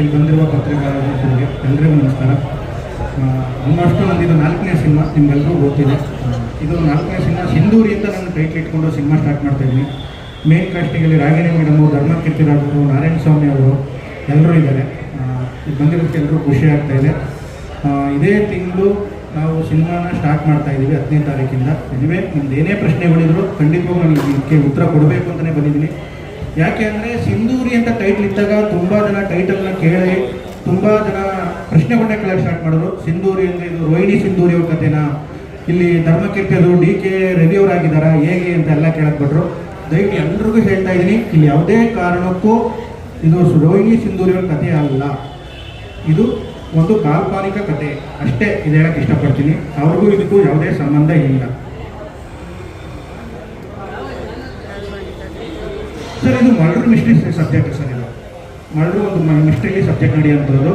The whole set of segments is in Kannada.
ಇಲ್ಲಿ ಬಂದಿರುವ ಪತ್ರಿಕಾರರಿಗೆ ಎಲ್ಲರಿಗೂ ನಮಸ್ಕಾರ. ಆಲ್ಮೋಸ್ಟು ನಂದಿದು 4ನೇ ಸಿನಿಮಾ, ನಿಮ್ಗೆಲ್ಲರೂ ಗೊತ್ತಿದೆ. ಇದು 4ನೇ ಸಿನಿಮಾ. ಸಿಂಧೂರಿ ಅಂತ ನಾನು ಟೈಟ್ಲ್ ಇಟ್ಕೊಂಡು ಸಿನಿಮಾ ಸ್ಟಾರ್ಟ್ ಮಾಡ್ತಾಯಿದ್ದೀನಿ. ಮೇನ್ ಕಾಸ್ಟಿಂಗಲ್ಲಿ ರಾಗಿಣಿ ಮೇಡಮು, ಧರ್ಮ ಕೀರ್ತಿರಾಜರು, ನಾರಾಯಣ ಸ್ವಾಮಿ ಅವರು ಎಲ್ಲರೂ ಇದ್ದಾರೆ. ಇದು ಬಂದಿರೋದಕ್ಕೆ ಎಲ್ಲರೂ ಖುಷಿ ಆಗ್ತಾಯಿದೆ. ಇದೇ ತಿಂಗಳು ನಾವು ಸಿನಿಮಾನ ಸ್ಟಾರ್ಟ್ ಮಾಡ್ತಾಯಿದ್ದೀವಿ 10ನೇ ತಾರೀಕಿಂದ. ಇದುವೇ ನಿಮ್ದು ಏನೇ ಪ್ರಶ್ನೆಗಳಿದ್ರು ಖಂಡಿತವಾಗೂ ನಾನು ಇದಕ್ಕೆ ಉತ್ತರ ಕೊಡಬೇಕು ಅಂತಲೇ ಬಂದಿದ್ದೀನಿ. ಯಾಕೆ ಅಂದರೆ ಸಿಂಧೂರಿ ಅಂತ ಟೈಟ್ಲ್ ಇದ್ದಾಗ ತುಂಬ ಜನ ಟೈಟಲ್ನ ಕೇಳಿ ತುಂಬ ಜನ ಪ್ರಶ್ನೆಗಳನ್ನ ಕೇಳೋಕ್ಕೆ ಸ್ಟಾರ್ಟ್ ಮಾಡಿದ್ರು. ಸಿಂಧೂರಿ ಅಂದರೆ ಇದು ರೋಹಿಣಿ ಸಿಂಧೂರಿ ಅವ್ರ ಕಥೆನಾ, ಇಲ್ಲಿ ಧರ್ಮಕೀರ್ತಿ ಅವರು DK ರವಿ ಅವರಾಗಿದ್ದಾರಾ, ಹೇಗೆ ಅಂತ ಎಲ್ಲ ಕೇಳಕ್ಕೆ ಬಿಟ್ರು. ದಯವಿಟ್ಟು ಎಲ್ರಿಗೂ ಹೇಳ್ತಾ ಇದ್ದೀನಿ, ಇಲ್ಲಿ ಯಾವುದೇ ಕಾರಣಕ್ಕೂ ಇದು ರೋಹಿಣಿ ಸಿಂಧೂರಿ ಅವ್ರ ಕಥೆ ಅಲ್ಲ. ಇದು ಒಂದು ಕಾಲ್ಪನಿಕ ಕಥೆ ಅಷ್ಟೇ. ಇದು ಹೇಳಕ್ಕೆ ಇಷ್ಟಪಡ್ತೀನಿ. ಅವ್ರಿಗೂ ಇದಕ್ಕೂ ಯಾವುದೇ ಸಂಬಂಧ ಇಲ್ಲ. ಸರ್, ಇದು ಮರ್ಡರ್ ಮಿಸ್ಟ್ರಿ ಸಬ್ಜೆಕ್ಟ್ ಸರ್. ಇದು ಮರ್ಡರ್ ಒಂದು ಮಿಸ್ಟ್ರಿಲಿ ಸಬ್ಜೆಕ್ಟ್ ನಡೆಯುವಂಥದ್ದು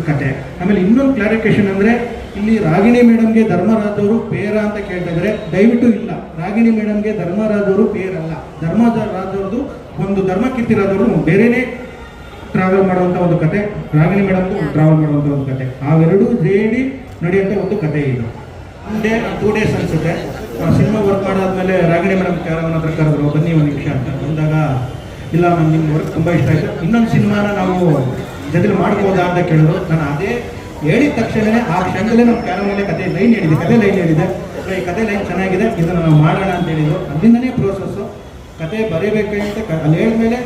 ಕತೆ. ಆಮೇಲೆ ಇನ್ನೊಂದು ಕ್ಲಾರಿಫಿಕೇಶನ್ ಅಂದರೆ, ಇಲ್ಲಿ ರಾಗಿಣಿ ಮೇಡಮ್ಗೆ ಧರ್ಮರಾಜ್ ಅವರು ಪೇರ ಅಂತ ಕೇಳ್ತಾ ಇದ್ದಾರೆ. ದಯವಿಟ್ಟು ಇಲ್ಲ, ರಾಗಿಣಿ ಮೇಡಮ್ಗೆ ಧರ್ಮರಾಜ್ ಅವರು ಪೇರಲ್ಲ. ಧರ್ಮರಾಜ್ ಅವ್ರದ್ದು ಒಂದು ಧರ್ಮಕೀರ್ತಿರಾಜ್ ಅವರು ಬೇರೆಯೇ ಟ್ರಾವೆಲ್ ಮಾಡುವಂಥ ಒಂದು ಕತೆ, ರಾಗಿಣಿ ಮೇಡಮ್ದು ಟ್ರಾವೆಲ್ ಮಾಡುವಂಥ ಒಂದು ಕತೆ. ಅವೆರಡೂ ಸೇರಿ ನಡೆಯುವಂಥ ಒಂದು ಕತೆ ಇದು. 2 ಡೇಸ್ ಅನಿಸುತ್ತೆ. ಸಿನಿಮಾ ವರ್ಕ್ ಮಾಡಾದ್ಮೇಲೆ ರಾಗಿಣಿ ಮೇಡಮ್ ಕ್ಯಾರವನ್ ಹತ್ರ ಕರೆದ್ರು, ಬನ್ನಿ ಒಂದು ನಿಮಿಷ ಅಂತ ಬಂದಾಗ, ಇಲ್ಲ ನಾನು ನಿಮ್ಮ ವರ್ಕ್ ತುಂಬ ಇಷ್ಟ ಆಯಿತು, ಇನ್ನೊಂದು ಸಿನಿಮಾನ ನಾವು ಜೊತೆಲಿ ಮಾಡ್ಬೋದಾ ಅಂತ ಕೇಳಿದ್ರು. ನಾನು ಅದೇ ಹೇಳಿದ ತಕ್ಷಣವೇ ಆ ಕ್ಷಣದಲ್ಲೇ ನಮ್ಮ ಕ್ಯಾರವನಲ್ಲೇ ಕತೆ ಲೈನ್ ಹೇಳಿದೆ. ಈ ಕತೆ ಲೈನ್ ಚೆನ್ನಾಗಿದೆ, ಇದನ್ನು ನಾವು ಮಾಡೋಣ ಅಂತ ಹೇಳಿದ್ರು. ಅಲ್ಲಿಂದನೇ ಪ್ರೋಸೆಸ್ಸು. ಕತೆ ಬರೀಬೇಕಂತ ಅಲ್ಲಿ ಹೇಳಿದ್ಮೇಲೆ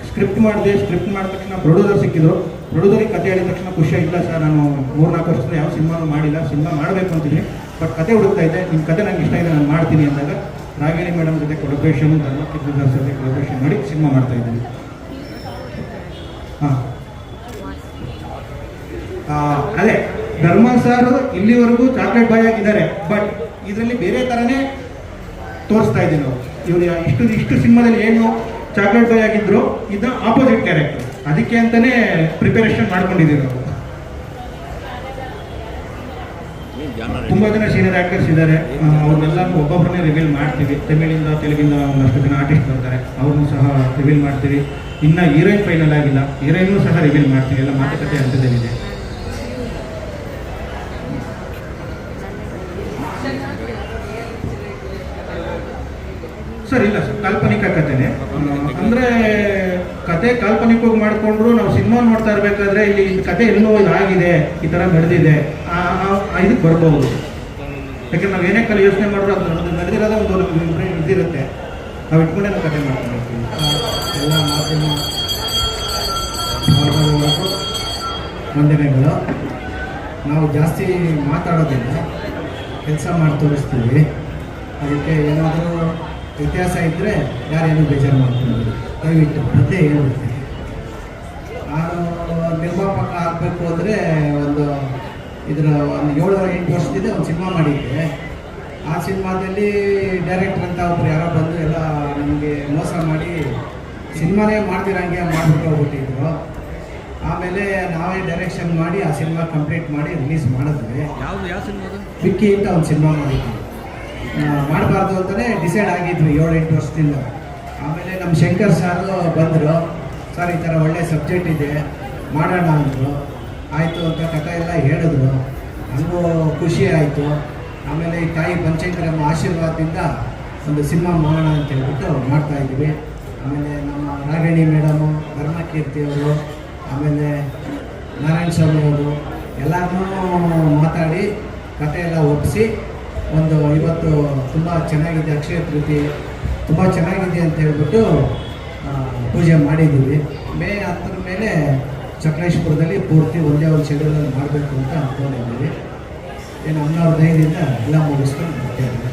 ಸ್ಕ್ರಿಪ್ಟ್ ಮಾಡಿದೆ. ಸ್ಕ್ರಿಪ್ಟ್ ಮಾಡಿದ ತಕ್ಷಣ ಪ್ರೊಡ್ಯೂಸರ್ ಸಿಕ್ಕಿದ್ರು. ಪ್ರೊಡ್ಯೂಸರಿಗೆ ಕತೆ ಹೇಳಿದ ತಕ್ಷಣ ಖುಷಿ ಇಲ್ಲ ಸರ್, ನಾನು 3-4 ವರ್ಷದಿಂದ ಯಾವ ಸಿನಿಮಾನು ಮಾಡಿಲ್ಲ, ಸಿನಿಮಾ ಮಾಡಬೇಕು ಅಂತೀನಿ, ಬಟ್ ಕತೆ ಹುಡುಕ್ತಾ ಇದ್ದೆ, ನಿಮ್ಮ ಕತೆ ನಂಗೆ ಇಷ್ಟ ಇದೆ, ನಾನು ಮಾಡ್ತೀನಿ ಅಂದಾಗ ರಾಗಿಣಿ ಮೇಡಮ್ ಜೊತೆ ಕೊಲಬ್ರೇಷನ್, ಧರ್ಮಕೀರ್ತಿರಾಜ್ ಜೊತೆ ಕೊಲಬ್ರೇಷನ್ ಮಾಡಿ ಸಿನಿಮಾ ಮಾಡ್ತಾ ಇದ್ದೀನಿ. ಅದೇ ಧರ್ಮ ಸರ್ ಇಲ್ಲಿವರೆಗೂ ಚಾಕ್ಲೇಟ್ ಬಾಯ್ ಆಗಿದ್ದಾರೆ, ಬಟ್ ಇದರಲ್ಲಿ ಬೇರೆ ಥರನೇ ತೋರಿಸ್ತಾ ಇದ್ದೀನಿ. ನಾವು ಇವರು ಇಷ್ಟು ಸಿನಿಮಾದಲ್ಲಿ ಏನು ಚಾಕ್ಲೇಟ್ ಬಾಯ್ ಆಗಿದ್ರು, ಇದು ಆಪೋಸಿಟ್ ಕ್ಯಾರೆಕ್ಟರ್. ಅದಕ್ಕೆ ಅಂತಲೇ ಪ್ರಿಪರೇಷನ್ ಮಾಡ್ಕೊಂಡಿದ್ದೀವಿ ನಾವು. ತುಂಬ ಜನ ಸೀನಿಯರ್ ಆ್ಯಕ್ಟರ್ಸ್ ಇದ್ದಾರೆ, ಅವ್ರನ್ನೆಲ್ಲ ಒಬ್ಬೊಬ್ಬರನ್ನೇ ರಿವೀಲ್ ಮಾಡ್ತೀವಿ. ತಮಿಳಿಂದ ತೆಲುಗಿಂದ ಒಂದಷ್ಟು ಜನ ಆರ್ಟಿಸ್ಟ್ ಬರ್ತಾರೆ, ಅವ್ರನ್ನೂ ಸಹ ರಿವೀಲ್ ಮಾಡ್ತೀವಿ. ಇನ್ನು ಹೀರೋಯಿನ್ ಫೈನಲ್ ಆಗಿಲ್ಲ, ಹೀರೋಯಿನ್ನೂ ಸಹ ರಿವೀಲ್ ಮಾಡ್ತೀವಿ. ಎಲ್ಲ ಮಾತುಕತೆ ಹಂತದಲ್ಲಿದೆ. ಸರ್ ಇಲ್ಲ ಸರ್, ಕಾಲ್ಪನಿಕ ಕಥೆನೇ. ಅಂದರೆ ಕತೆ ಕಾಲ್ಪನಿಕವಾಗಿ ಮಾಡಿಕೊಂಡ್ರು ನಾವು ಸಿನಿಮಾ ನೋಡ್ತಾ ಇರಬೇಕಾದ್ರೆ ಇಲ್ಲಿ ಕತೆ ಎಲ್ಲೋ ಇದಾಗಿದೆ, ಈ ಥರ ನಡೆದಿದೆ, ಇದಕ್ಕೆ ಬರ್ಬೋದು. ಯಾಕೆಂದ್ರೆ ನಾವು ಏನೇ ಕಲೆ ಯೋಚನೆ ಮಾಡಿದ್ರು ಅದು ನಡೆದಿರೋದ ಒಂದು ಇದಿರುತ್ತೆ, ನಾವು ಇಟ್ಕೊಂಡೇ ನಾವು ಕತೆ ಮಾಡ್ಕೊಂಡಿರ್ತೀವಿ. ಎಲ್ಲ ಮಾಧ್ಯಮ ವಂದನೆಗಳು. ನಾವು ಜಾಸ್ತಿ ಮಾತಾಡೋದಿಲ್ಲ, ಕೆಲಸ ಮಾಡಿ ತೋರಿಸ್ತೀವಿ. ಅದಕ್ಕೆ ಏನಾದರೂ ವ್ಯತ್ಯಾಸ ಇದ್ದರೆ ಯಾರೇನು ಬೇಜಾರು ಮಾಡ್ಕೊಂಡು ದಯವಿಟ್ಟು ಮತ್ತೆ ಹೇಳ್ಬಿಡ್ತೀನಿ. ನಾನು ನಿರ್ಮಾಪಕ ಆಗಬೇಕು ಅಂದರೆ ಒಂದು 7-8 ವರ್ಷದಿಂದ ಒಂದು ಸಿನಿಮಾ ಮಾಡಿದ್ದೆ. ಆ ಸಿನಿಮಾದಲ್ಲಿ ಡೈರೆಕ್ಟರ್ ಅಂತ ಒಬ್ರು ಯಾರೋ ಬಂದು ಎಲ್ಲ ನಮಗೆ ಮೋಸ ಮಾಡಿ ಸಿನಿಮಾನೇ ಮಾಡ್ತಿರಂಗೆ ಮಾಡಿಬಿಟ್ಟು ಹೋಗ್ಬಿಟ್ಟಿದ್ರು. ಆಮೇಲೆ ನಾವೇ ಡೈರೆಕ್ಷನ್ ಮಾಡಿ ಆ ಸಿನಿಮಾ ಕಂಪ್ಲೀಟ್ ಮಾಡಿ ರಿಲೀಸ್ ಮಾಡಿದ್ವಿ. ಯಾವ ಸಿನಿಮಾ? ವಿಕ್ಕಿ ಅಂತ ಒಂದು ಸಿನಿಮಾ ಮಾಡಿದ್ವಿ. ಮಾಡಬಾರ್ದು ಅಂತಲೇ ಡಿಸೈಡ್ ಆಗಿದ್ವಿ 7-8 ವರ್ಷದಿಂದ. ಆಮೇಲೆ ನಮ್ಮ ಶಂಕರ್ ಸಾರು ಬಂದರು, ಸರ್ ಈ ಥರ ಒಳ್ಳೆ ಸಬ್ಜೆಕ್ಟ್ ಇದೆ ಮಾಡೋಣ ಅಂದರು. ಆಯಿತು ಅಂತ ಕಥೆ ಎಲ್ಲ ಹೇಳಿದ್ರು, ನನಗೂ ಖುಷಿ ಆಯಿತು. ಆಮೇಲೆ ಈ ತಾಯಿ ಪಂಚೇಂದ್ರಮ್ಮ ಆಶೀರ್ವಾದದಿಂದ ಒಂದು ಸಿನಿಮಾ ಮಾಡೋಣ ಅಂತ ಹೇಳ್ಬಿಟ್ಟು ಮಾಡ್ತಾಯಿದ್ವಿ. ಆಮೇಲೆ ನಮ್ಮ ರಾಗಿಣಿ ಮೇಡಮು, ಧರ್ಮಕೀರ್ತಿಯವರು, ಆಮೇಲೆ ನಾರಾಯಣ ಸ್ವಾಮಿ ಅವರು ಎಲ್ಲರನ್ನೂ ಮಾತಾಡಿ ಕಥೆ ಎಲ್ಲ ಒಪ್ಪಿಸಿ ಒಂದು ಇವತ್ತು ತುಂಬ ಚೆನ್ನಾಗಿದೆ, ಅಕ್ಷಯ ತೃತೀಯ ತುಂಬ ಚೆನ್ನಾಗಿದೆ ಅಂತ ಹೇಳ್ಬಿಟ್ಟು ಪೂಜೆ ಮಾಡಿದ್ದೀವಿ. ಮೇ 10 ಮೇಲೆ ಸಕಲೇಶ್ಪುರದಲ್ಲಿ ಪೂರ್ತಿ ಒಂದೇ ಒಂದು ಶೆಡ್ಯೂಲಲ್ಲಿ ಮಾಡಬೇಕು ಅಂತ ಅಂದ್ಕೊಂಡಿದ್ದೀವಿ. ಏನು ಅಮ್ಮನವ್ರ ದಯದಿಂದ ಎಲ್ಲ ಮುಗಿಸ್ಕೊಂಡು ಬರ್ತೇವೆ.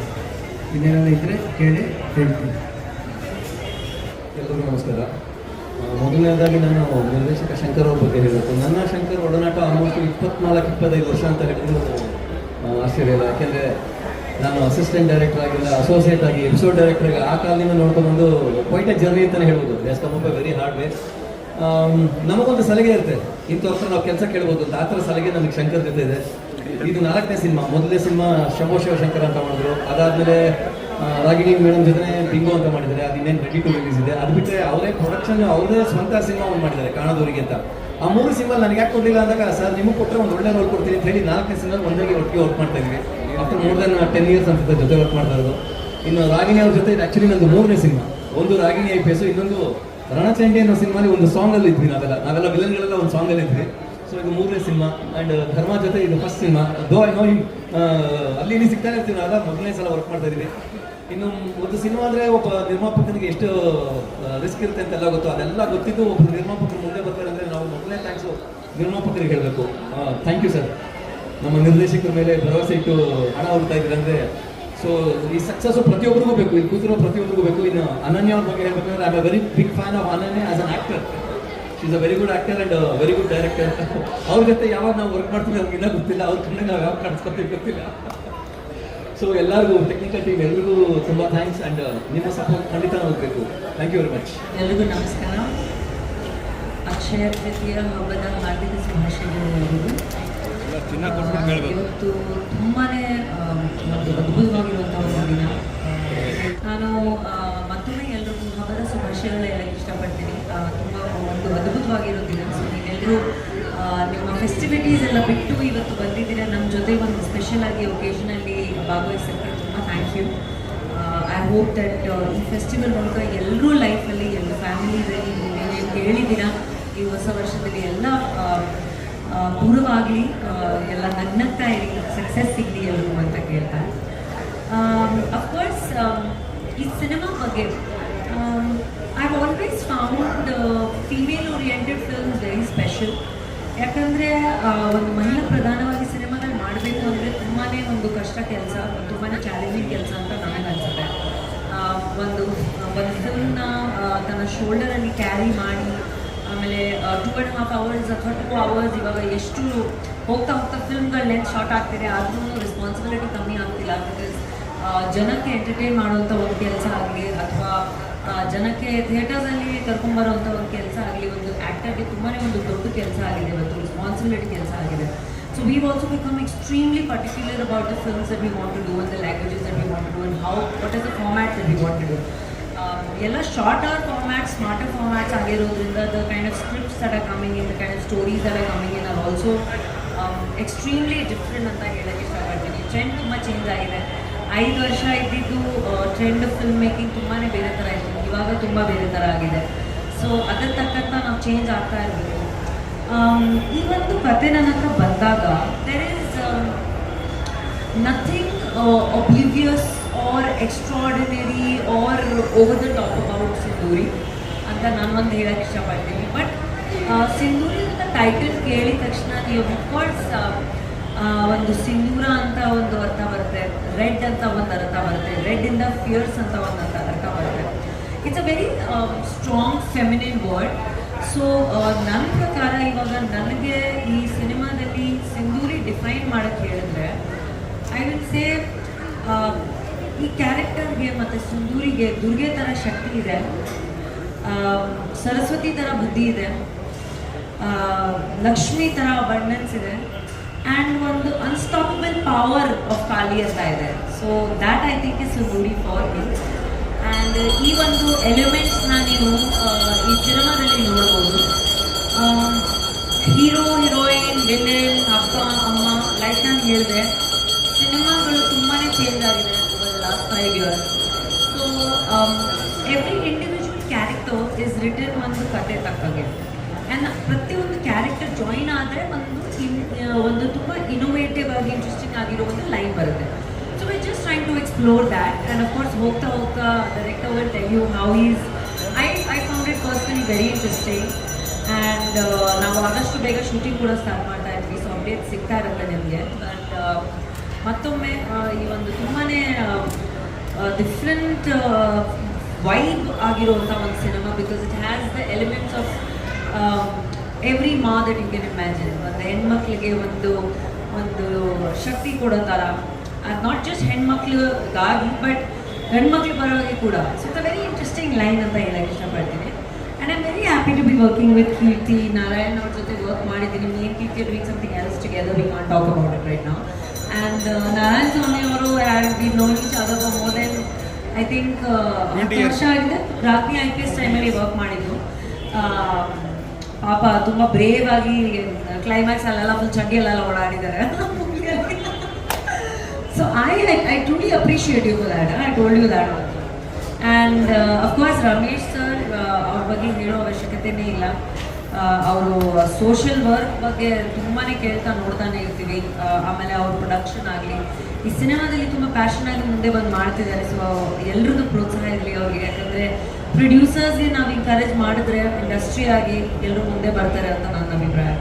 ಇನ್ನೇನೆಲ್ಲ ಇದ್ದರೆ ಕೇಳಿ ಹೇಳ್ತೀನಿ. ಎಲ್ಲರಿಗೂ ನಮಸ್ಕಾರ. ಮೊದಲನೇದಾಗಿ ನಾನು ನಿರ್ದೇಶಕ ಶಂಕರ್ ಅವ್ರ ಬಗ್ಗೆ ಹೇಳಬೇಕು. ನನ್ನ ಶಂಕರ್ ಒಡನಾಟ ಆಲ್ಮೋಸ್ಟ್ 24-25 ವರ್ಷ ಅಂತ ಹೇಳಿದ್ರು ಆಶ್ಚರ್ಯ ಇಲ್ಲ. ಯಾಕೆಂದರೆ ನಾನು ಅಸಿಸ್ಟೆಂಟ್ ಡೈರೆಕ್ಟರ್ ಆಗಿಲ್ಲ, ಅಸೋಸಿಯೇಟ್ ಆಗಿ, ಎಪಿಸೋಡ್ ಡೈರೆಕ್ಟರ್ ಆಗಿ ಆ ಕಾಲದಿಂದ ನೋಡ್ಕೊಂಡು ಕ್ವೈಟ್ ಎ ಜರ್ನಿ ಅಂತಲೇ ಹೇಳ್ಬೋದು. That's come up a very hard way. ನಮಗೊಂದು ಸಲಿಗೆ ಇರುತ್ತೆ, ಇಂಥವ್ರ ಹತ್ರ ನಾವು ಕೆಲಸ ಕೇಳ್ಬೋದು ಅಂತ. ಆ ಥರ ಸಲಿಗೆ ನನಗೆ ಶಂಕರ್ ಜೊತೆ ಇದೆ. ಇದು 4ನೇ ಸಿನಿಮಾ. ಮೊದಲನೇ ಸಿನಿಮಾ ಶಂಭೋ ಶಿವಶಂಕರ್ ಅಂತ ಮಾಡಿದ್ರು. ಅದಾದಮೇಲೆ ರಾಗಿಣಿ ಮೇಡಮ್ ಜೊತೆ ಬಿಂಗೋ ಅಂತ ಮಾಡಿದ್ದಾರೆ, ಅದು ಇನ್ನೇನು ರೆಡಿ ಟು ರಿಲೀಸ್ ಇದೆ. ಅದು ಬಿಟ್ಟರೆ ಅವರೇ ಪ್ರೊಡಕ್ಷನ್, ಅವರೇ ಸ್ವಂತ ಸಿನಿಮಾ ಒಂದು ಮಾಡಿದ್ದಾರೆ ಕಾಣದವರಿಗೆ ಅಂತ. ಆ 3 ಸಿನಿಮಾ ನನಗೆ ಯಾಕೆ ಕೊಡಲಿಲ್ಲ ಅಂದಾಗ, ಸರ್ ನಿಮಗೆ ಕೊಟ್ಟರೆ ಒಂದು ಒಳ್ಳೆ ರೋಲ್ ಕೊಡ್ತೀನಿ ಅಂತ ಹೇಳಿ 4ನೇ ಸಿನಿಮಾ ಒಂದಾಗಿ ಒಟ್ಟಿಗೆ ವರ್ಕ್ ಮಾಡ್ತಾ ಇದ್ವಿ. ಆಫ್ಟರ್ ಮೋರ್ ದೆನ್ 10 years ಅನ್ಸುತ್ತೆ ಜೊತೆ ವರ್ಕ್ ಮಾಡ್ತಾ ಇರೋದು. ಇನ್ನು ರಾಗಿಣಿ ಅವ್ರ ಜೊತೆ ಇದು ಆ್ಯಕ್ಚುಲಿ ನಂದು 3ನೇ ಸಿನಿಮಾ. ಒಂದು ರಾಗಿಣಿ IPS, ಇನ್ನೊಂದು ರಣಚಂಡಿ ಅನ್ನೋ ಸಿನಿಮಾಲಿ ಒಂದು ಸಾಂಗಲ್ಲಿ ಇದ್ವಿ ನಾವೆಲ್ಲ ವಿಲನ್ಗಳೆಲ್ಲ ಒಂದು ಸಾಂಗಲ್ಲಿ ಇದ್ವಿ. ಸೊ ಇದು 3ನೇ ಸಿನಿಮಾ. ಆ್ಯಂಡ್ ಧರ್ಮ ಜೊತೆ ಇದು first cinema. Though I know him, ಅಲ್ಲಿ ಇಲ್ಲಿ ಸಿಗ್ತಾನೆ ಇರ್ತೀವಿ, ಅಲ್ಲ 1ನೇ ಸಲ ವರ್ಕ್ ಮಾಡ್ತಾ ಇದ್ದೀವಿ. ಇನ್ನು ಒಂದು ಸಿನಿಮಾ ಅಂದರೆ ಒಬ್ಬ ನಿರ್ಮಾಪಕನಿಗೆ ಎಷ್ಟು ರಿಸ್ಕ್ ಇರುತ್ತೆ ಅಂತೆಲ್ಲ ಗೊತ್ತು. ಅದೆಲ್ಲ ಗೊತ್ತಿದ್ದು ಒಬ್ಬ ನಿರ್ಮಾಪಕರು ಮುಂದೆ ಬರ್ತಾರೆ ಅಂದರೆ ನಾವು ಮೊದಲನೇ ಥ್ಯಾಂಕ್ಸು ನಿರ್ಮಾಪಕರಿಗೆ ಹೇಳಬೇಕು. ಥ್ಯಾಂಕ್ ಯು ಸರ್, ನಮ್ಮ ನಿರ್ದೇಶಕರ ಮೇಲೆ ಭರವಸೆ ಇಟ್ಟು ಹಣ ಹುಡ್ತಾ ಇದ್ದಾರೆ ಅಂದರೆ. ಸೊ ಈ ಸಕ್ಸಸ್ಸು ಪ್ರತಿಯೊಬ್ಬರಿಗೂ ಬೇಕು, ಇಲ್ಲಿ ಕೂತಿರೋ ಪ್ರತಿಯೊಬ್ಬರಿಗೂ ಬೇಕು. ಇನ್ನು ಅನನ್ಯ ಅವ್ರ ಬಗ್ಗೆ ಹೇಳ್ಬೇಕಂದ್ರೆ I am a very big fan of Ananya as an actor. She is a very good actor and very good director. ಅವ್ರ ಜೊತೆ ಯಾವಾಗ ನಾವು ವರ್ಕ್ ಮಾಡ್ತೀವಿ ನಮ್ಗೆ ಇನ್ನೂ ಗೊತ್ತಿಲ್ಲ, ಅವ್ರ ಕಣ್ಣಾಗ ನಾವು ಯಾವಾಗ ಕಾಣಿಸ್ಕೊತೀವಿ ಗೊತ್ತಿಲ್ಲ. ಸೊ ಎಲ್ಲರಿಗೂ, ಟೆಕ್ನಿಕಲ್ ಟೀಮ್ ಎಲ್ರಿಗೂ ತುಂಬ ಥ್ಯಾಂಕ್ಸ್. ಆ್ಯಂಡ್ ನಿಮ್ಮ ಸಪೋರ್ಟ್ ಖಂಡಿತ ಹೋಗಬೇಕು. Thank you very much. ಎಲ್ರಿಗೂ ನಮಸ್ಕಾರ. ಅಕ್ಷಯ ತೃತೀಯ ಹಬ್ಬದ ಹಾರ್ದಿಕ ಶುಭಾಶಯಗಳು. ಇವತ್ತು ತುಂಬಾ ಒಂದು ಅದ್ಭುತವಾಗಿರುವಂಥ ಒಂದು ದಿನ. ನಾನು ಮತ್ತೊಮ್ಮೆ ಎಲ್ರಿಗೂ ಹಬ್ಬದ ಶುಭಾಶಯಗಳು ಹೇಳಕ್ಕೆ ಇಷ್ಟಪಡ್ತೀನಿ. ತುಂಬ ಒಂದು ಅದ್ಭುತವಾಗಿರೋ ದಿನ. ಸೊ ನೀವೆಲ್ಲರೂ ನಿಮ್ಮ ಫೆಸ್ಟಿವಿಟೀಸ್ ಎಲ್ಲ ಬಿಟ್ಟು ಇವತ್ತು ಬಂದಿದ್ದೀರಾ ನಮ್ಮ ಜೊತೆ ಒಂದು ಸ್ಪೆಷಲ್ ಆಗಿ ಒಕೇಶನಲ್ಲಿ ಭಾಗವಹಿಸೋಕ್ಕೆ ತುಂಬ thank you. I hope that ಈ ಫೆಸ್ಟಿವಲ್ ಮೂಲಕ ಎಲ್ಲರೂ ಲೈಫಲ್ಲಿ ಎಲ್ಲ ಫ್ಯಾಮಿಲಿದಲ್ಲಿ ನೀವೇನು ಹೇಳಿದ್ದೀರಾ ಈ ಹೊಸ ವರ್ಷದಲ್ಲಿ ಎಲ್ಲ ಪೂರ್ವವಾಗಲಿ, ಎಲ್ಲ ನಗ್ನಗ್ತಾ ಇರಿ, ಸಕ್ಸಸ್ ಸಿಗಲಿ ಎಲ್ಲರೂ ಅಂತ ಕೇಳ್ತಾರೆ. ಅಫ್ಕೋರ್ಸ್ ಈ ಸಿನಿಮಾ ಬಗ್ಗೆ I have always found female oriented films very special. ಯಾಕಂದರೆ ಒಂದು ಮಹಿಳಾ ಪ್ರಧಾನವಾಗಿ ಸಿನಿಮಾಗಳು ಮಾಡಬೇಕು ಅಂದರೆ ತುಂಬಾ ಒಂದು ಕಷ್ಟ ಕೆಲಸ, ತುಂಬಾ ಚಾಲೆಂಜಿಂಗ್ ಕೆಲಸ ಅಂತ ನನಗೆ ಅನಿಸುತ್ತೆ. ಒಂದು ಫಿಲ್ಮ್ನ ತನ್ನ ಶೋಲ್ಡರಲ್ಲಿ ಕ್ಯಾರಿ ಮಾಡಿ ಆಮೇಲೆ 2.5 hours ಅಥವಾ 2 hours ಇವಾಗ ಎಷ್ಟು ಹೋಗ್ತಾ ಫಿಲ್ಮ್ಗಳು ಲೆಂತ್ ಶಾರ್ಟ್ ಆಗ್ತಿದೆ, ಆದ್ರೂ ರೆಸ್ಪಾನ್ಸಿಬಿಲಿಟಿ ಕಮ್ಮಿ ಆಗ್ತಿಲ್ಲ. ಬಿಕಾಸ್ ಜನಕ್ಕೆ ಎಂಟರ್ಟೈನ್ ಮಾಡುವಂಥ ಒಂದು ಕೆಲಸ ಆಗಲಿ ಅಥವಾ ಜನಕ್ಕೆ ಥಿಯೇಟರ್ಸಲ್ಲಿ ಕರ್ಕೊಂಬರೋವಂಥ ಒಂದು ಕೆಲಸ ಆಗಲಿ ಒಂದು ಆ್ಯಕ್ಟರ್ಗೆ ತುಂಬಾ ಒಂದು ದೊಡ್ಡ ಕೆಲಸ ಆಗಿದೆ, ಇವತ್ತು ರೆಸ್ಪಾನ್ಸಿಬಿಲಿಟಿ ಕೆಲಸ ಆಗಿದೆ. So we also become extremely particular about the films that we want to do and the languages that we want to do and what is the format that we want to do. ಎಲ್ಲ ಶಾರ್ಟರ್ ಫಾರ್ಮ್ಯಾಟ್, ಸ್ಮಾರ್ಟರ್ ಫಾರ್ಮ್ಯಾಟ್ಸ್ ಆಗಿರೋದ್ರಿಂದ the kind of scripts that are coming in, the kind of stories that are coming in are also extremely different ಅಂತ ಹೇಳೋಕ್ಕೆ ಇಷ್ಟಪಡ್ತೀನಿ. ಟ್ರೆಂಡ್ ತುಂಬ ಚೇಂಜ್ ಆಗಿದೆ. 5 ವರ್ಷ ಇದ್ದಿದ್ದು ಟ್ರೆಂಡ್ ಫಿಲ್ಮ್ ಮೇಕಿಂಗ್ ತುಂಬಾ ಬೇರೆ ಥರ ಇತ್ತು, ಇವಾಗ ತುಂಬ ಬೇರೆ ಥರ ಆಗಿದೆ. ಸೊ ಅದರ ತಕ್ಕಂಥ ನಾವು ಚೇಂಜ್ ಆಗ್ತಾ ಇರಬೇಕು. ಈ ಒಂದು ಕತೆ ನನ್ನ ಹತ್ರ ಬಂದಾಗ there is nothing oblivious or extraordinary or over the top about Sindhoori ಅಂತ ನಾನು ಒಂದು ಹೇಳೋಕ್ಕೆ ಇಷ್ಟಪಡ್ತೀನಿ. ಬಟ್ ಸಿಂಧೂರಿ ಅಂತ ಟೈಟಲ್ ಕೇಳಿದ ತಕ್ಷಣ ನೀವು ಅಫ್ಕೋರ್ಸ್ ಒಂದು ಸಿಂಧೂರ ಅಂತ ಒಂದು ಅರ್ಥ ಬರುತ್ತೆ, ರೆಡ್ ಅಂತ ಒಂದು ಅರ್ಥ ಬರುತ್ತೆ, ರೆಡ್ ಇಂದ ಫಿಯರ್ಸ್ ಅಂತ ಒಂದು ಅರ್ಥ ಬರುತ್ತೆ. It's a very strong feminine word. So ನನ್ನ ಪ್ರಕಾರ ಇವಾಗ ನನಗೆ ಈ ಸಿನಿಮಾದಲ್ಲಿ ಸಿಂಧೂರಿ ಡಿಫೈನ್ ಮಾಡೋಕ್ಕೆ ಹೇಳಿದ್ರೆ ಐ ವಿಲ್ ಸೇ ಈ ಕ್ಯಾರೆಕ್ಟರ್ಗೆ ಮತ್ತು ಸಿಂಧೂರಿಗೆ ದುರ್ಗೆ ಥರ ಶಕ್ತಿ ಇದೆ, ಸರಸ್ವತಿ ಥರ ಬುದ್ಧಿ ಇದೆ, ಲಕ್ಷ್ಮಿ ಥರ ಅಬಂಡೆನ್ಸ್ ಇದೆ ಆ್ಯಂಡ್ ಒಂದು ಅನ್ಸ್ಟಾಪಬಲ್ ಪವರ್ ಆಫ್ ಕಾಳಿ ಅಂತ ಇದೆ. So that I think is Sindhuri for me. And ಈ ಒಂದು ಎಲಿಮೆಂಟ್ಸ್ನ ನೀವು ಈ ಸಿನಿಮಾದಲ್ಲಿ ನೋಡ್ಬೋದು. ಹೀರೋ, ಹೀರೋಯಿನ್, ವಿಲನ್, ಅಪ್ಪ, ಅಮ್ಮ, ಲೈಕ್ ನಾನು ಹೇಳಿದೆ, ಸಿನಿಮಾಗಳು ತುಂಬಾ ಚೇಂಜ್ ಆಗಿದೆ over the last 5 years. So every individual character is return ಒಂದು ಕತೆ ತಕ್ಕಾಗೆ. ಆ್ಯಂಡ್ ಪ್ರತಿಯೊಂದು ಕ್ಯಾರೆಕ್ಟರ್ ಜಾಯಿನ್ ಆದರೆ ಒಂದು ತುಂಬ ಇನೋವೇಟಿವ್ ಆಗಿ ಇಂಟ್ರೆಸ್ಟಿಂಗ್ ಆಗಿರೋ ಒಂದು ಲೈನ್ ಬರುತ್ತೆ. So we just trying to explore that. And of course ಹೋಗ್ತಾ director will tell you how is I found it personally very interesting. And ನಾವು ಆದಷ್ಟು ಬೇಗ ಶೂಟಿಂಗ್ ಕೂಡ ಸ್ಟಾರ್ಟ್ ಮಾಡ್ತಾ ಇದ್ವಿ. ಸೊ ಅಪ್ಡೇಟ್ ಸಿಗ್ತಾ ಇರುತ್ತೆ ನಿಮಗೆ. ಬಟ್ ಮತ್ತೊಮ್ಮೆ ಈ ಒಂದು ತುಂಬಾ ಡಿಫ್ರೆಂಟ್ ವೈಬ್ ಆಗಿರುವಂಥ ಒಂದು cinema, because it has the elements of every ಮಾ ದಟ್ ಯು ಕ್ಯಾನ್ ಇಮ್ಯಾಜಿನ್. ಒಂದು ಹೆಣ್ಮಕ್ಳಿಗೆ ಒಂದು ಶಕ್ತಿ ಕೊಡೋ ಥರ, ಅದು ನಾಟ್ ಜಸ್ಟ್ ಹೆಣ್ಮಕ್ಳಿಗಾಗಿ ಬಟ್ ಗಂಡ್ಮಕ್ಳು ಬರೋರಿಗೆ ಕೂಡ. So it's a very interesting line ಅಂತ ಹೇಳಕ್ಕೆ ಇಷ್ಟಪಡ್ತೀನಿ. And I am very happy to be working with Keerthi Narayan ಅವ್ರ ಜೊತೆ ವರ್ಕ್ ಮಾಡಿದ್ದೀನಿ. Me and Keerthi are doing something else together, we can't talk about it right now. And Narayan Swamy ಅವರು had we known each other for more than I think 20 ವರ್ಷ ಆಗಿದೆ. ರಾತ್ರಿ IPS ಟೈಮಲ್ಲಿ ವರ್ಕ್ ಮಾಡಿದ್ದು. ಪಾಪ ತುಂಬ ಬ್ರೇವ್ ಆಗಿ ಕ್ಲೈಮ್ಯಾಕ್ಸ್ ಅಲ್ಲೆಲ್ಲ ಫುಲ್ ಚಡ್ಡಿಯಲ್ಲೆಲ್ಲ ಓಡಾಡಿದ್ದಾರೆ. So I truly appreciate you for that. I told you that also. And of course Ramesh sir ಅವ್ರ ಬಗ್ಗೆ ಹೇಳೋ ಅವಶ್ಯಕತೆನೇ ಇಲ್ಲ. ಅವರು ಸೋಷಿಯಲ್ ವರ್ಕ್ ಬಗ್ಗೆ ತುಂಬಾ ಕೇಳ್ತಾ ನೋಡ್ತಾನೆ ಇರ್ತೀವಿ. ಆಮೇಲೆ ಅವ್ರ ಪ್ರೊಡಕ್ಷನ್ ಆಗಲಿ ಈ ಸಿನಿಮಾದಲ್ಲಿ ತುಂಬ ಪ್ಯಾಷನ್ ಆಗಿ ಮುಂದೆ ಬಂದು ಮಾಡ್ತಿದ್ದಾರೆ. ಸೊ ಎಲ್ರಿಗೂ ಪ್ರೋತ್ಸಾಹ ಇರಲಿ ಅವ್ರಿಗೆ. ಯಾಕಂದರೆ ಪ್ರೊಡ್ಯೂಸರ್ಸ್ಗೆ ನಾವು ಎಂಕರೇಜ್ ಮಾಡಿದ್ರೆ ಇಂಡಸ್ಟ್ರಿ ಆಗಿ ಎಲ್ಲರೂ ಮುಂದೆ ಬರ್ತಾರೆ ಅಂತ ನನ್ನ ಅಭಿಪ್ರಾಯ.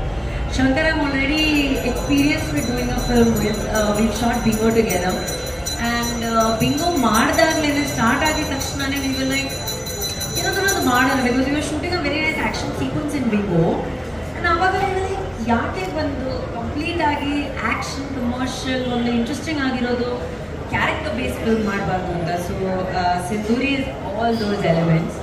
Shankar I'm already experience with doing a film we shot Bingo together. And Bingo ಮಾಡಿದಾಗಲೇ ಸ್ಟಾರ್ಟ್ ಆಗಿದ ತಕ್ಷಣವೇ ನೀವು ಲೈಕ್ ಏನಾದರೂ ಅದು ಮಾಡೋಣ, because you are shooting a very nice action sequence in Bingo. And ಆವಾಗ ಹೇಳಿದ್ರೆ ಯಾಕೆ ಒಂದು ಕಂಪ್ಲೀಟ್ ಆಗಿ ಆ್ಯಕ್ಷನ್ ಕಮರ್ಷಿಯಲ್ ಒಂದು ಇಂಟ್ರೆಸ್ಟಿಂಗ್ ಆಗಿರೋದು ಕ್ಯಾರೆಕ್ಟರ್ ಬೇಸ್ ಫಿಲ್ಮ್ ಮಾಡಬಾರ್ದು ಅಂತ. So Sindhuri is all those elements.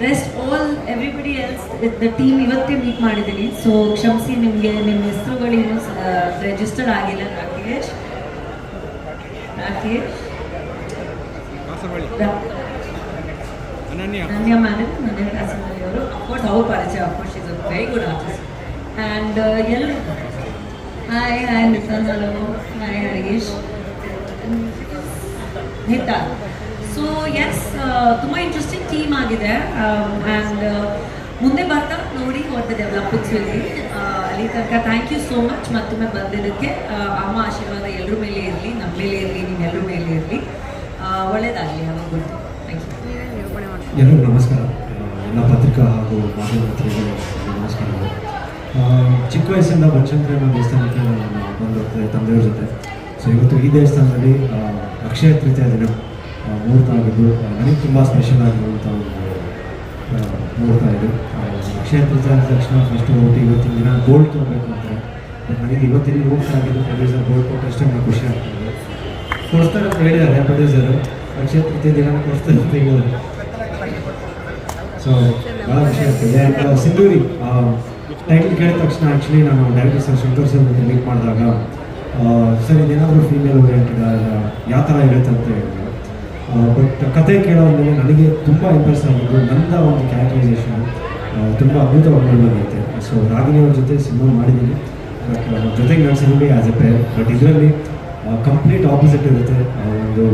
Rest all everybody else with the team ಇವತ್ತೇ ಮೀಟ್ ಮಾಡಿದ್ದೀನಿ. ಸೊ ಕ್ಷಮಿಸಿ, ನಿಮಗೆ ನಿಮ್ಮ ಹೆಸರುಗಳೇನು ರಿಜಿಸ್ಟರ್ಡ್ ಆಗಿಲ್ಲ. ರಾಕೇಶ್ ಅನನ್ಯ ಮ್ಯಾಡಮ್, ನನ್ನ ಕಾಸಂದಲ್ಲಿ ಅವರು. ಅಫ್ಕೋರ್ಸ್ ಅವ್ರ ಪರಿಚಯ, of course is a very good artist. And ಎಲ್ಲರೂ hi Nithin, hello, hi Harish, Nita. So yes, ತುಂಬ ಇಂಟ್ರೆಸ್ಟಿಂಗ್ ಟೀಮ್ ಆಗಿದೆ. ಆ್ಯಂಡ್ ಮುಂದೆ ಬರ್ತಾ ನೋಡಿ what the developments will be. ಅಲ್ಲಿ ತನಕ ಥ್ಯಾಂಕ್ ಯು ಸೋ ಮಚ್ ಮತ್ತೊಮ್ಮೆ ಬಂದಿದ್ದಕ್ಕೆ. ಅಮ್ಮ ಆಶೀರ್ವಾದ ಎಲ್ಲರ ಮೇಲೆ ಇರಲಿ, ನಮ್ಮ ಮೇಲೆ ಇರಲಿ, ನಿಮ್ಮೆಲ್ಲರ ಮೇಲೆ ಇರಲಿ. ಒಳ್ಳೇದಾಗಲಿ. ಯಾವಾಗ ಗೊತ್ತು. Thank you. ಎಲ್ಲರಿಗೂ ನಮಸ್ಕಾರ. ಎಲ್ಲ ಪತ್ರಿಕಾ ಹಾಗೂ ಮಾಧ್ಯಮ ಮಿತ್ರರಿಗೆ ನಮಸ್ಕಾರಗಳು. ಚಿಕ್ಕ ವಯಸ್ಸಿಂದ ಬನಶಂಕರಿ ದೇವಸ್ಥಾನಕ್ಕೆ ನಾನು ಬಂದು ಹೋಗ್ತದೆ ತಂದೆಯವ್ರ ಜೊತೆ. ಸೊ ಇವತ್ತು ಈ ದೇವಸ್ಥಾನದಲ್ಲಿ ಅಕ್ಷಯ ತೃತೀಯ ದಿನ ಮುಹೂರ್ತ ಆಗಿದ್ದು ನನಗೆ ತುಂಬ ಸ್ಪೆಷಲ್ ಆಗಿರುವಂಥ ಒಂದು ಮುಹೂರ್ತ ಇದು. ಅಕ್ಷಯ ತೃತೀಯ ಆದ ತಕ್ಷಣ ಫಸ್ಟು ಹೋಗಿ ಇವತ್ತಿನ ದಿನ ಗೋಲ್ಡ್ ತೊಗೊಬೇಕು ಅಂತಾರೆ. ಬಟ್ ನನಗೆ ಇವತ್ತಿನ ಮುಹೂರ್ತ ಆಗಿದ್ದು ಪ್ರೊಡ್ಯೂಸರ್ ಗೋಲ್ಡ್ ಕೊಟ್ಟಷ್ಟೇ ನನಗೆ ಖುಷಿ ಆಗ್ತದೆ. ಕೊಡ್ತಾರೆ ಅಂತ ಹೇಳಿದ್ದಾರೆ ಪ್ರೊಡ್ಯೂಸರು, ಅಕ್ಷಯ ತೃತೀಯ ದಿನ ಕೊಡ್ತಾರೆ ಅಂತ ಹೇಳಿದ್ದಾರೆ. ಸೊ ಭಾಳ ಖುಷಿ ಆಗ್ತದೆ. ಆ್ಯಂಡ್ ಸಿಂಧೂರಿ ಟೈಟಲ್ ಕೇಳಿದ ತಕ್ಷಣ ಆ್ಯಕ್ಚುಲಿ ನಾನು ಡೈರೆಕ್ಟರ್ ಸರ್ ಶಂಕರ್ ಸರ್ ಜೊತೆ ಮೀಟ್ ಮಾಡಿದಾಗ ಸರ್ ಇದೇನಾದರೂ ಫೀಮೇಲ್ ಓರಿಯೆಂಟೆಡ್ ಯಾವ ಥರ ಇರುತ್ತೆ ಅಂತ ಹೇಳಿದ್ರು. ಬಟ್ ಕತೆ ಕೇಳೋದ್ಮೇಲೆ ನನಗೆ ತುಂಬ ಇಂಪ್ರೆಸ್ ಆಗಿದ್ದು ನನ್ನ ಒಂದು ಕ್ಯಾರೆಕ್ಟರೈಸೇಷನ್ ತುಂಬ ಅದ್ಭುತವಾಗಿ ಬಂದೈತೆ. ಸೊ ರಾಗಿಣಿ ಅವ್ರ ಜೊತೆ ಸಿನಿಮಾ ಮಾಡಿದ್ದೀನಿ, ಬಟ್ ಜೊತೆಗೆ ನಡ್ಸಿದ್ದೀವಿ ಆ್ಯಸ್ ಎ ಪೇರ್. ಬಟ್ ಇದರಲ್ಲಿ ಕಂಪ್ಲೀಟ್ ಆಪೋಸಿಟ್ ಇರುತ್ತೆ. ಒಂದು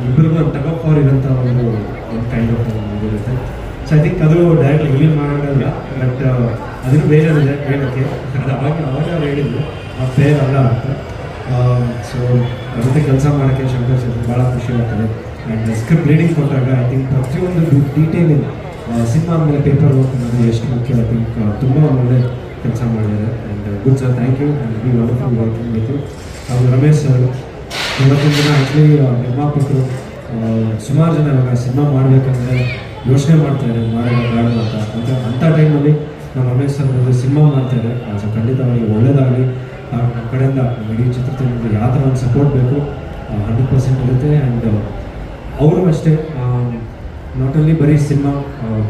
ಇಬ್ಬರಿಗೂ ಒಂದು ಟಗ್ ಆಫ್ ಇರೋಂಥ ಒಂದು ಕೈಂಡ್ ಆಫ್ ಇರುತ್ತೆ. ಸೊ ಐ ಥಿಂಕ್ ಅದು ಡೈರೆಕ್ಟ್ ರಿವೀಲ್ ಮಾಡೋಲ್ಲ, ಬಟ್ ಅದನ್ನು ಬೇಜಾರಿದೆ ಹೇಳೋಕ್ಕೆ. ಅದು ಅವಾಗ ಅವ್ರು ಹೇಳಿದ್ರು ಆ ಪೇರ್ ಅಲ್ಲ ಅಂತ. ಸೊ ಅದ್ರ ಜೊತೆ ಕೆಲಸ ಮಾಡೋಕ್ಕೆ ಶಂಕರ್ ಸರ್ ಭಾಳ ಖುಷಿ ಆಗ್ತದೆ. ಆ್ಯಂಡ್ ಸ್ಕ್ರಿಪ್ಟ್ ರೀಡಿಂಗ್ ಕೊಟ್ಟಾಗ ಐ ಥಿಂಕ್ ಪ್ರತಿಯೊಂದು ಡೀಟೇಲಿಂಗ್ ಸಿನಿಮಾ ಮೇಲೆ ಪೇಪರ್ ವರ್ಕ್ ಅನ್ನೋದು ಎಷ್ಟು ಮುಖ್ಯ. ಐ ಥಿಂಕ್ ತುಂಬ ಒಳ್ಳೆ ಕೆಲಸ ಮಾಡಿದ್ದಾರೆ. And good sir, thank you. And we wonderful working with you. ಹಾಗೂ ರಮೇಶ್ ಸರ್ ಇವತ್ತಿನ ದಿನ ಆ್ಯಕ್ಚುಲಿ ನಿರ್ಮಾಪಕರು ಸುಮಾರು ಜನ ಇವಾಗ ಸಿನಿಮಾ ಮಾಡಬೇಕಂದ್ರೆ ಯೋಚನೆ ಮಾಡ್ತಾರೆ ಮಾಡೋದು ಬೇಡ ಅಂತ. ಅಂಥ ಟೈಮಲ್ಲಿ ನಮ್ಮ ರಮೇಶ್ ಸರ್ ಸಿನಿಮಾ ಮಾಡ್ತಾರೆ. ಸೊ ಖಂಡಿತವಾಗಿ ಒಳ್ಳೆಯದಾಗಲಿ. ನಮ್ಮ ಕಡೆಯಿಂದ ಇಡೀ ಚಿತ್ರತಂಡಕ್ಕೆ ಯಾವ ಥರ ಒಂದು ಸಪೋರ್ಟ್ ಬೇಕು 100% ಇರುತ್ತೆ. ಆ್ಯಂಡ್ ಅವರು ಅಷ್ಟೇ ನಾಟ್ ಓನ್ಲಿ ಬರೀ ಸಿನಿಮಾ,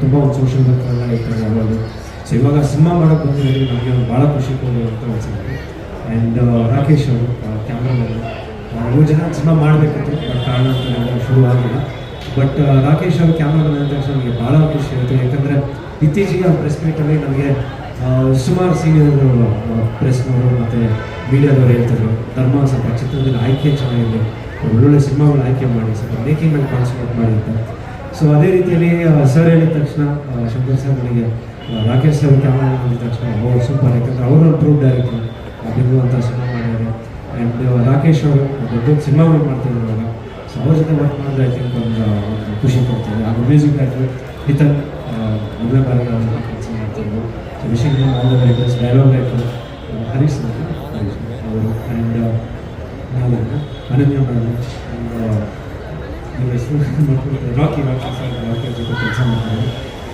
ತುಂಬ ಒಂದು ಸೋಷಿಯಲ್ ವರ್ಕ್ ಎಲ್ಲ ಇರ್ತಾರೆ ಯಾವಾಗಲೂ. ಸೊ ಇವಾಗ ಸಿನಿಮಾ ಮಾಡೋಕ್ಕೆ ಬಂದಿರೋದು ನಮಗೆ ಒಂದು ಭಾಳ ಖುಷಿ ಕೊಡುವಂಥ ಒಂದು ಸಿನಿಮಾ. ಆ್ಯಂಡ್ ರಾಕೇಶ್ ಅವರು ಕ್ಯಾಮ್ರಾಮನ್, 3 ಜನ ಸಿನಿಮಾ ಮಾಡಬೇಕಿತ್ತು, ಬಟ್ ಕಾರಣ ಅಂತ ಶುರು ಆಗಿಲ್ಲ. ಬಟ್ ರಾಕೇಶ್ ಅವರು ಕ್ಯಾಮ್ರಾಮನ್ ಅಂದ ತಕ್ಷಣ ನನಗೆ ಭಾಳ ಖುಷಿ ಆಯಿತು. ಯಾಕಂದರೆ ಇತ್ತೀಚೆಗೆ ಪ್ರೆಸ್ ಮೀಟಲ್ಲಿ ನಮಗೆ ಸುಮಾರು ಸೀನಿಯರ್ ಪ್ರೆಸ್ನವರು ಮತ್ತು ಮೀಡಿಯಾದವರು ಹೇಳ್ತಿದ್ರು, ಧರ್ಮ ಸ್ವಲ್ಪ ಚಿತ್ರದಲ್ಲಿ ಆಯ್ಕೆ ಚೆನ್ನಾಗಿದೆ, ಒಳ್ಳೊಳ್ಳೆ ಸಿನಿಮಾಗಳು ಆಯ್ಕೆ ಮಾಡಿ, ಸ್ವಲ್ಪ ಮೇಕಿಂಗ್ ಮೇಲೆ ಕಾನ್ಸಂಟ್ರೇಟ್ ಮಾಡಿ ಅಂತ. ಸೊ ಅದೇ ರೀತಿಯಲ್ಲಿ ಸರ್ ಹೇಳಿದ ತಕ್ಷಣ ಶಂಕರ್ ಸರ್ ನನಗೆ ರಾಕೇಶ್ ಸರ್ ಕ್ಯಾಮ್ರಾ ಮಾಡಿದ ತಕ್ಷಣ ಅವರು ಸೂಪರ್. ಯಾಕಂದರೆ ಅವರು ಪ್ರೂವ್ ಡೈರೆಕ್ಟರ್ ಬಿಂದು ಅಂತ ಸಿನಿಮಾ ಮಾಡಿದ್ದಾರೆ. ಆ್ಯಂಡ್ ರಾಕೇಶ್ ಅವರು ದೊಡ್ಡ ಸಿನಿಮಾಗಳು ಮಾಡ್ತಿದ್ರು ಇವಾಗ. ಸೊ ಅವ್ರ ಜೊತೆ ವರ್ಕ್ ಮಾಡಿದ್ರೆ ಐ ಥಿಂಕ್ ಒಂದು ಖುಷಿ ಕೊಡ್ತಾರೆ. ಹಾಗೂ ಮ್ಯೂಸಿಕ್ ಡೈರೆಕ್ಟರ್ ನಿತನ್ ಮೊದಲನೇ ಬಾರಿ ಕೆಲಸ ಮಾಡ್ತಿದ್ರು. So wishing all the very best. Dialogue writer Harish ಅವರು. ಆ್ಯಂಡ್ ಅನನ್ಯ ಮೇಡಮ್, ರಾಕಿ ಸರ್, ರಾಕಿ ಜೊತೆ ಕೆಲಸ ಮಾಡ್ತಾರೆ.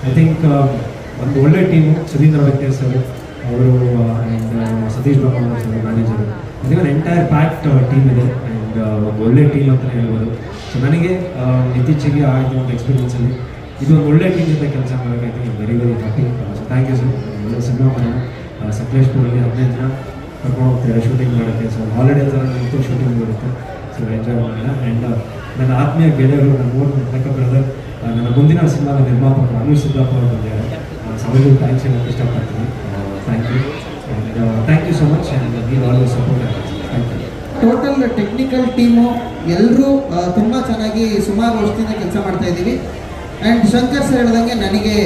ಐ ಥಿಂಕ್ ಒಂದು ಒಳ್ಳೆ ಟೀಮು. ಸುಧೀಂದ್ರ ವೆಂಕಟೇಶ್ ಅವರು, ಅವರು and Satish Babu sir manager. ಅದಕ್ಕೆ ಒಂದು ಎಂಟೈರ್ ಪ್ಯಾಕ್ಟ್ ಟೀಮ್ ಇದೆ. ಆ್ಯಂಡ್ ಒಂದು ಒಳ್ಳೆ ಟೀಮ್ ಅಂತಲೇ ಹೇಳ್ಬೋದು. ಸೊ ನನಗೆ ಇತ್ತೀಚೆಗೆ ಆಗಿರೋ ಒಂದು ಎಕ್ಸ್ಪೀರಿಯನ್ಸಲ್ಲಿ ಇದು ಒಂದು ಒಳ್ಳೆ ಟೀಮ್ ಜೊತೆ ಕೆಲಸ ಮಾಡೋಕ್ಕೆ I think very very happy. So thank you sir. ಒಳ್ಳೆ ಸಿನಿಮಾ ಮಾಡೋಣ. ಸಕಲೇಶ್ಪುರಲ್ಲಿ 15 ಜನ ಕರ್ಕೊಂಡು ಹೋಗ್ತಾರೆ ಶೂಟಿಂಗ್ ಮಾಡೋಕ್ಕೆ. ಸೊ ಹಾಲಿಡೇ ಥರ ನಿಂತು ಶೂಟಿಂಗ್ ಇರುತ್ತೆ. ಸೊ ಎಂಜಾಯ್ ಮಾಡೋಣ. ಆ್ಯಂಡ್ ನನ್ನ ಆತ್ಮೀಯ ಗೆಳೆಯರು, ನನ್ನ ಮೂರು ಲೆಕ್ಕ ಬ್ರದರ್, ನನ್ನ ಮುಂದಿನ ಸಿನಿಮಾದ ನಿರ್ಮಾಪಕರು ಅನುಷ್ ಸಿದ್ದಪ್ಪ ಅವರು ಬಂದಿದ್ದಾರೆ. ಅವರಿಗೂ ಥ್ಯಾಂಕ್ಸ್ ಹೇಳೋಕ್ಕೆ ಇಷ್ಟಪಡ್ತೀನಿ. Thank you and thank you so much and ನೀವು always support. Thank you. Total technical team ಎಲ್ಲರೂ ತುಂಬ ಚೆನ್ನಾಗಿ ಸುಮಾರು ವರ್ಷದಿಂದ ಕೆಲಸ ಮಾಡ್ತಾ ಇದ್ದೀವಿ. ಆ್ಯಂಡ್ ಶಂಕರ್ ಸರ್ ಹೇಳ್ದಂಗೆ ನನಗೆ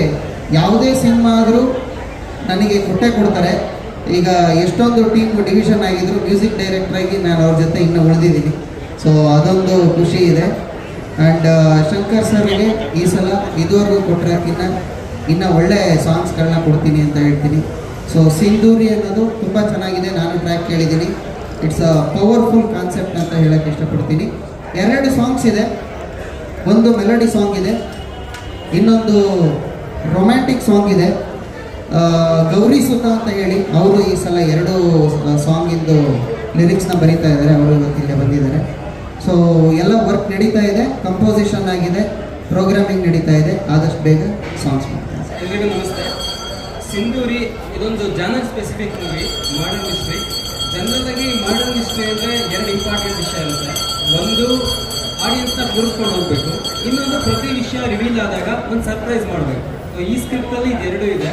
ಯಾವುದೇ ಸಿನಿಮಾ ಆದರೂ ನನಗೆ ಕೊಡ್ತಾರೆ. ಈಗ ಎಷ್ಟೊಂದು ಟೀಮ್ ಡಿವಿಷನ್ ಆಗಿದ್ರು, ಮ್ಯೂಸಿಕ್ ಡೈರೆಕ್ಟ್ರಾಗಿ ನಾನು ಅವ್ರ ಜೊತೆ ಇನ್ನೂ ಉಳಿದಿದ್ದೀನಿ. ಸೊ ಅದೊಂದು ಖುಷಿ ಇದೆ. ಆ್ಯಂಡ್ ಶಂಕರ್ ಸರ್ಗೆ ಈ ಸಲ ಇದುವರೆಗೂ ಕೊಟ್ಟರೆ ಇನ್ನೂ ಒಳ್ಳೆ ಸಾಂಗ್ಸ್ಗಳನ್ನ ಕೊಡ್ತೀನಿ ಅಂತ ಹೇಳ್ತೀನಿ. ಸೊ ಸಿಂಧೂರಿ ಅನ್ನೋದು ತುಂಬ ಚೆನ್ನಾಗಿದೆ, ನಾನು ಟ್ರ್ಯಾಕ್ ಕೇಳಿದ್ದೀನಿ. ಇಟ್ಸ್ ಅ ಪವರ್ಫುಲ್ ಕಾನ್ಸೆಪ್ಟ್ ಅಂತ ಹೇಳೋಕ್ಕೆ ಇಷ್ಟಪಡ್ತೀನಿ. 2 ಸಾಂಗ್ಸ್ ಇದೆ, ಒಂದು ಮೆಲೋಡಿ ಸಾಂಗ್ ಇದೆ, ಇನ್ನೊಂದು ರೊಮ್ಯಾಂಟಿಕ್ ಸಾಂಗ್ ಇದೆ. ಗೌರಿ ಸುತ ಅಂತ ಹೇಳಿ ಅವರು ಈ ಸಲ 2 ಸಾಂಗಿಂದು ಲಿರಿಕ್ಸ್ನ ಬರೀತಾ ಇದ್ದಾರೆ. ಅವರು ಇವತ್ತಿಗೆ ಬಂದಿದ್ದಾರೆ. ಸೊ ಎಲ್ಲ ವರ್ಕ್ ನಡೀತಾ ಇದೆ, ಕಂಪೋಸಿಷನ್ ಆಗಿದೆ, ಪ್ರೋಗ್ರಾಮಿಂಗ್ ನಡೀತಾ ಇದೆ. ಆದಷ್ಟು ಬೇಗ ಸಾಂಗ್ಸ್ ಮಾಡ್ತಾರೆ. ಎಲ್ರಿಗೂ ನಮಸ್ತೆ. ಸಿಂಧೂರಿ ಇದೊಂದು genre specific movie, modern history. General ಆಗಿ ಮಾಡರ್ನ್ ಹಿಸ್ಟ್ರಿ ಅಂದರೆ 2 ಇಂಪಾರ್ಟೆಂಟ್ ವಿಷಯ ಇರುತ್ತೆ. ಒಂದು ಆಡಿಯನ್ಸ್ನ ಕೂರಿಸ್ಕೊಂಡು ಹೋಗ್ಬೇಕು, ಇನ್ನೊಂದು ಪ್ರತಿ ವಿಷಯ ರಿವೀಲ್ ಆದಾಗ ಒಂದು ಸರ್ಪ್ರೈಸ್ ಮಾಡಬೇಕು. ಈ ಸ್ಕ್ರಿಪ್ಟಲ್ಲಿ ಇದೆರಡೂ ಇದೆ.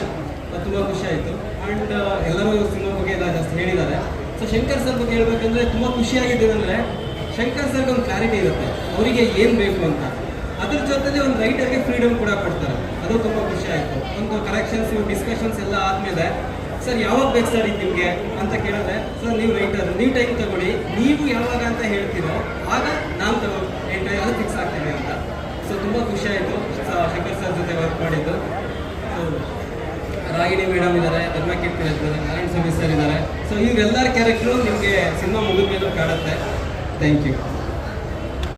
ತುಂಬ ಖುಷಿ ಆಯಿತು. ಆ್ಯಂಡ್ ಎಲ್ಲರೂ ಸಿನಿಮಾ ಬಗ್ಗೆ ಎಲ್ಲ ಜಾಸ್ತಿ ಹೇಳಿದ್ದಾರೆ. ಸೊ ಶಂಕರ್ ಸರ್ ಬಗ್ಗೆ ಹೇಳ್ಬೇಕಂದ್ರೆ ತುಂಬ ಖುಷಿಯಾಗಿದ್ದೇನೆಂದರೆ ಶಂಕರ್ ಸರ್ಗೆ ಒಂದು ಕ್ಲಾರಿಟಿ ಇರುತ್ತೆ ಅವರಿಗೆ ಏನು ಬೇಕು ಅಂತ. ಅದ್ರ ಜೊತೆಲಿ ಒಂದು ರೈಟರ್ಗೆ ಫ್ರೀಡಮ್ ಕೂಡ ಕೊಡ್ತಾರೆ. ಅದು ತುಂಬ ಖುಷಿ ಆಯಿತು. ಒಂದು ಕರೆಕ್ಷನ್ಸ್, ಡಿಸ್ಕಷನ್ಸ್ ಎಲ್ಲ ಆದಮೇಲೆ ಸರ್ ಯಾವಾಗ ಬೇಕು ಸರ್ ಇದು ನಿಮಗೆ ಅಂತ ಕೇಳಿದ್ರೆ, ಸರ್ ನೀವು ರೈಟರ್, ನೀವು ಟೈಮ್ ತಗೊಳ್ಳಿ, ನೀವು ಯಾವಾಗ ಅಂತ ಹೇಳ್ತೀರೋ ಆಗ ನಾನು ಅದು ಫಿಕ್ಸ್ ಆಗ್ತೀವಿ ಅಂತ. ಸೊ ತುಂಬ ಖುಷಿ ಆಯಿತು ಶಂಕರ್ ಸರ್ ಜೊತೆ ವರ್ಕ್ ಮಾಡಿದ್ದು. ಸೊ ರಾಗಿಣಿ ಮೇಡಮ್ ಇದ್ದಾರೆ, ಧರ್ಮಕೀರ್ತಿ ಇರ್ತಾರೆ, ನಾರಾಯಣ ಸ್ವಾಮಿ ಸರ್ ಇದ್ದಾರೆ. ಸೊ ಇವರೆಲ್ಲರ ಕ್ಯಾರೆಕ್ಟ್ರು ನಿಮಗೆ ಸಿನಿಮಾ ಮುಗಿದ ಮೇಲೂ ಕಾಣುತ್ತೆ. Thank you.